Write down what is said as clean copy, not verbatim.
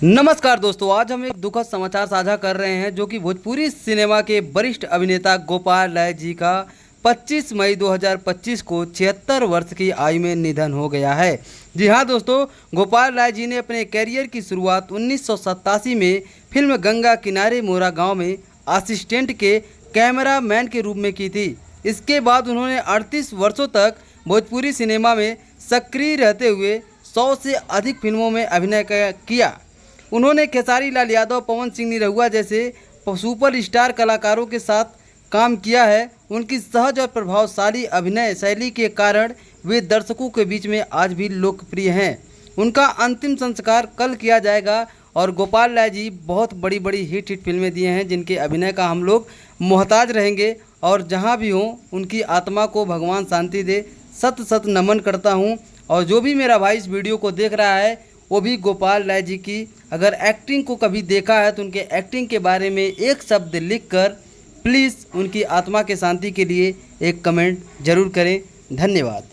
नमस्कार दोस्तों, आज हम एक दुखद समाचार साझा कर रहे हैं जो कि भोजपुरी सिनेमा के वरिष्ठ अभिनेता गोपाल राय जी का 25 मई 2025 को 76 वर्ष की आयु में निधन हो गया है। जी हाँ दोस्तों, गोपाल राय जी ने अपने कैरियर की शुरुआत 1987 में फिल्म गंगा किनारे मोरा गांव में असिस्टेंट के कैमरामैन के रूप में की थी। इसके बाद उन्होंने 38 वर्षों तक भोजपुरी सिनेमा में सक्रिय रहते हुए 100 से अधिक फिल्मों में अभिनय किया। उन्होंने खेसारी लाल यादव, पवन सिंह निरहुआ जैसे सुपर स्टार कलाकारों के साथ काम किया है। उनकी सहज और प्रभावशाली अभिनय शैली के कारण वे दर्शकों के बीच में आज भी लोकप्रिय हैं। उनका अंतिम संस्कार कल किया जाएगा और गोपाल राय जी बहुत बड़ी बड़ी हिट फिल्में दिए हैं जिनके अभिनय का हम लोग मोहताज रहेंगे। और जहां भी हों उनकी आत्मा को भगवान शांति दे। सत सत नमन करता हूं। और जो भी मेरा भाई इस वीडियो को देख रहा है वो भी गोपाल राय जी की अगर एक्टिंग को कभी देखा है तो उनके एक्टिंग के बारे में एक शब्द लिखकर प्लीज़ उनकी आत्मा के शांति के लिए एक कमेंट ज़रूर करें। धन्यवाद।